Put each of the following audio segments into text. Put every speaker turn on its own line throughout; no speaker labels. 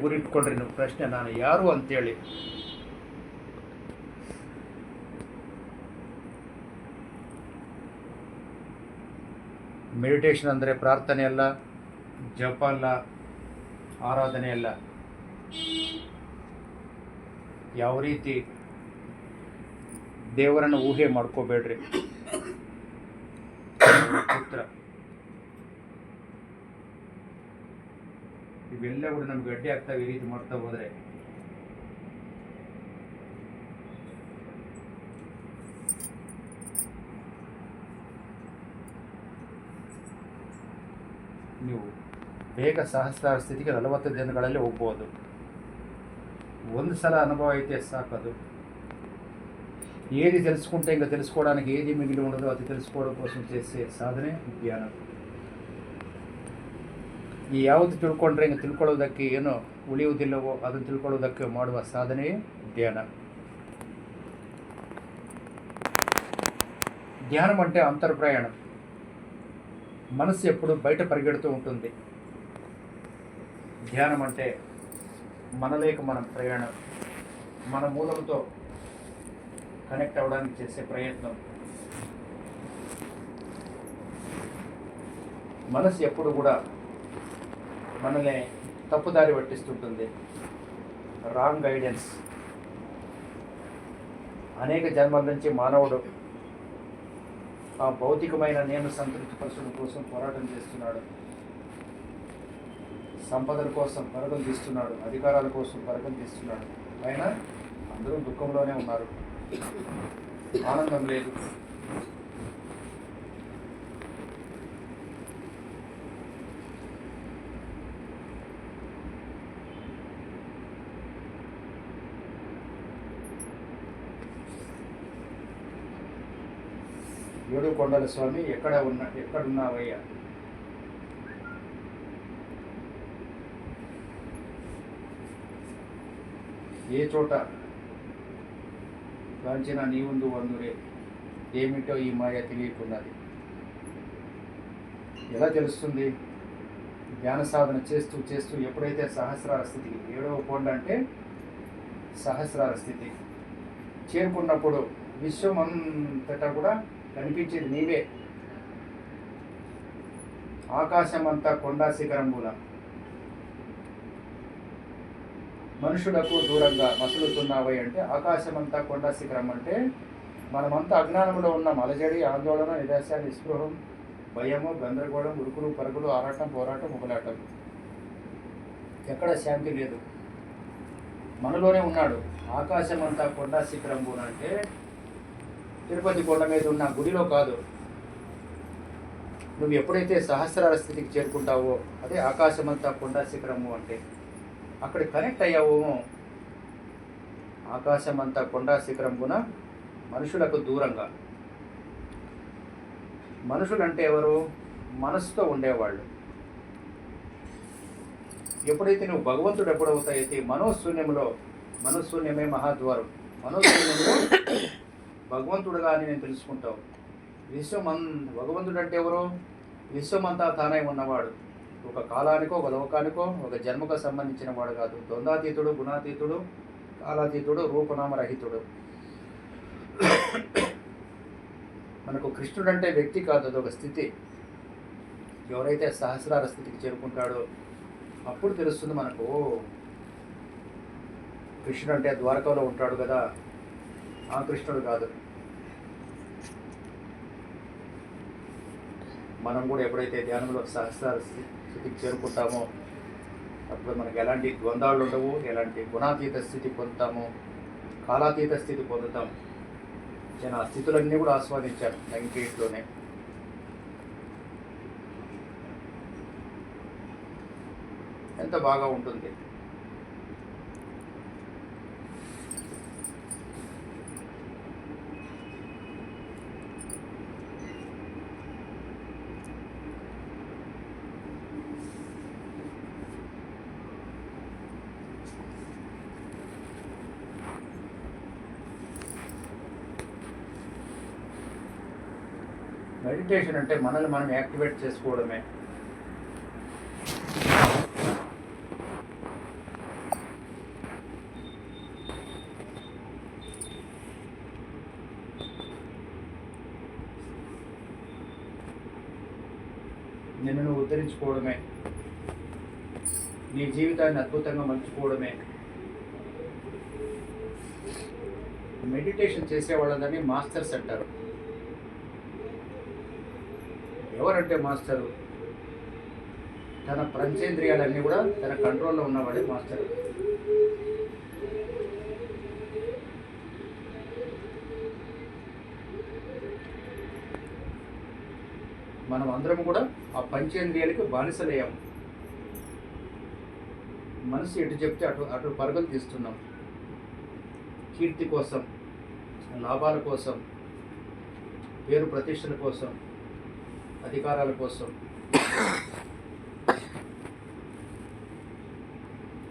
ಗುರಿ ಇಟ್ಕೊಂಡ್ರಿ ನೀವು ಪ್ರಶ್ನೆ, ನಾನು ಯಾರು ಅಂತೇಳಿ. ಮೆಡಿಟೇಷನ್ ಅಂದರೆ ಪ್ರಾರ್ಥನೆ ಅಲ್ಲ, ಜಪ ಅಲ್ಲ, ಆರಾಧನೆ ಅಲ್ಲ. ಯಾವ ರೀತಿ ದೇವರನ್ನು ಊಹೆ ಮಾಡ್ಕೋಬೇಡ್ರಿ. ಪುತ್ರ ಇವೆಲ್ಲ ಕೂಡ ನಮ್ಗೆ ಗಡ್ಡೆ ಆಗ್ತಾವೆ ಈ ರೀತಿ ಮಾಡ್ತಾ ಹೋದರೆ. ನೀವು ಬೇಗ ಸಹಸ್ರಾರ ಸ್ಥಿತಿಗೆ 40 ದಿನಗಳಲ್ಲಿ ಹೋಗ್ಬೋದು. ಒಂದು ಸಲ ಅನುಭವ ಐತೆ ಸಾಕದು. ఏది తెలుసుకుంటే ఇంకా తెలుసుకోవడానికి ఏది మిగిలి ఉండదో అది తెలుసుకోవడం కోసం చేసే సాధನೆ ಧ್ಯಾನ. ಈ ಯಾವುದು ತಿಳ್ಕೊಂಡ್ರೆ ಹಿಂಗೆ ತಿಳ್ಕೊಳ್ಳೋದಕ್ಕೆ ಏನೋ ಉಳಿಯುವುದಿಲ್ಲವೋ ಅದನ್ನು ತಿಳ್ಕೊಳ್ಳೋದಕ್ಕೆ ಮಾಡುವ ಸಾಧನೆಯೇ ಧ್ಯಾನ. ధ్యానం అంటే అంతర్ప్రయాణం. మనసు ఎప్పుడు బయట పరిగెడుతూ ఉంటుంది. ధ్యానం అంటే మనలేక మనం ప్రయాణం, మన మూలంతో కనెక్ట్ అవ్వడానికి చేసే ప్రయత్నం. మనసు ఎప్పుడు కూడా మనల్ని తప్పుదారి పట్టిస్తుంటుంది. Wrong guidance. అనేక జన్మల నుంచి మానవుడు ఆ భౌతికమైన నేను సంతృప్తిపరచడం కోసం పోరాటం చేస్తున్నాడు. సంపదల కోసం పరుగులు తీస్తున్నాడు, అధికారాల కోసం పరుగులు తీస్తున్నాడు. అయినా అందరూ దుఃఖంలోనే ఉన్నారు, ఆనందం లేదు. ఏడుకొండల స్వామి ఎక్కడున్నావయ్యా? ఏ చోట కాంచిన నీవుందు వందురే, ఏమిటో ఈ మాయ తెలియకున్నది. ఎలా తెలుస్తుంది? ధ్యాన సాధన చేస్తూ చేస్తూ ఎప్పుడైతే సహస్రార స్థితికి, 7వ కొండ అంటే సహస్రార స్థితి చేరుకున్నప్పుడు విశ్వం అంతటా కూడా కనిపించేది నీవే. ఆకాశం అంతా కొండా శిఖరంబుల, మనుషులకు దూరంగా మసులుతున్నావై అంటే ఆకాశమంతా కొండ శిఖరం అంటే మనమంతా అజ్ఞానంలో ఉన్నాం. అలజడి, ఆందోళన, నిరాశ, నిస్పృహం, భయము, గందరగోళం, ఉరుకులు పరుగులు, ఆరాటం, పోరాటం, ఉబలాటం. ఎక్కడ శాంతి లేదు. మనలోనే ఉన్నాడు. ఆకాశమంతా కొండ శిఖరంబున అంటే తిరుపతి కొండ మీద ఉన్న గుడిలో కాదు. నువ్వు ఎప్పుడైతే సహస్రార స్థితికి చేరుకుంటావో అదే ఆకాశమంతా కొండ శిఖరము అంటే. అక్కడ కనెక్ట్ అయ్యావు. ఆకాశమంతా కొండా శిఖరంబున మనుషులకు దూరంగా. మనుషులు అంటే ఎవరు? మనసుతో ఉండేవాళ్ళు. ఎప్పుడైతే నువ్వు భగవంతుడు ఎప్పుడవుతాయితే మనోశూన్యమే మహాద్వారం. మనోశూన్యంలో భగవంతుడుగా అని నేను తెలుసుకుంటావు. భగవంతుడు అంటే ఎవరు? విశ్వమంతా తానే ఉన్నవాడు. ఒక కాలానికో, ఒక లోకానికో, ఒక జన్మకు సంబంధించిన వాడు కాదు. ద్వంద్వాతీతుడు, గుణాతీతుడు, కాలాతీతుడు, రూపనామరహితుడు. మనకు కృష్ణుడు అంటే వ్యక్తి కాదు, అదొక స్థితి. ఎవరైతే సహస్రార స్థితికి చేరుకుంటాడో అప్పుడు తెలుస్తుంది మనకు, కృష్ణుడు అంటే ద్వారకలో ఉంటాడు కదా, ఆ కృష్ణుడు కాదు. మనం కూడా ఎప్పుడైతే ధ్యానంలో సహస్రార స్థితికి చేరుకుంటామో అప్పుడు మనకు ఎలాంటి ద్వంద్వాలు ఉండవు, ఎలాంటి గుణాతీత స్థితి పొందుతాము, కాలాతీత స్థితి పొందుతాం. నేను ఆ స్థితులన్నీ కూడా ఆస్వాదించాను 98లోనే. ఎంత బాగా ఉంటుంది. మెడిటేషన్ అంటే మనల్ని మనం యాక్టివేట్ చేసుకోవడమే. నిన్ను నువ్వు ఉద్ధరించుకోవడమే, నీ జీవితాన్ని అద్భుతంగా మలుచుకోవడమే. మెడిటేషన్ చేసేవాళ్ళని మాస్టర్స్ అంటారు. ఎవరంటే మాస్టరు? తన పంచేంద్రియాలన్నీ కూడా తన కంట్రోల్లో ఉన్నవాడే మాస్టర్. మనం అందరం కూడా ఆ పంచేంద్రియాలకి బానిసలయ్యాము. మనసు ఎటు చెప్తే అటు అటు పరుగులు తీస్తున్నాం. కీర్తి కోసం, లాభాల కోసం, పేరు ప్రతిష్టల కోసం, అధికారాల కోసం.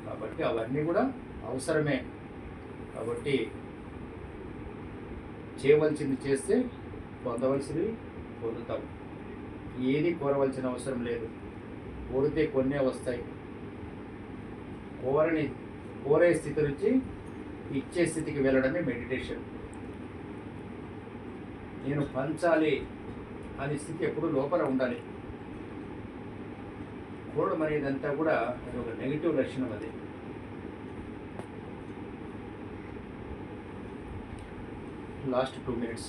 కాబట్టి అవన్నీ కూడా అవసరమే. కాబట్టి చేయవలసింది చేస్తే పొందవలసినవి పొందుతాం. ఏది కోరవలసిన అవసరం లేదు. కోరితే కొన్నే వస్తాయి. కోరే స్థితి నుంచి ఇచ్చే స్థితికి వెళ్ళడమే మెడిటేషన్. నేను పంచాలి అనే స్థితి ఎప్పుడు లోపల ఉండాలి. కోరడం అనేదంతా కూడా అది ఒక నెగిటివ్ లక్షణం. అది లాస్ట్ 2 minutes.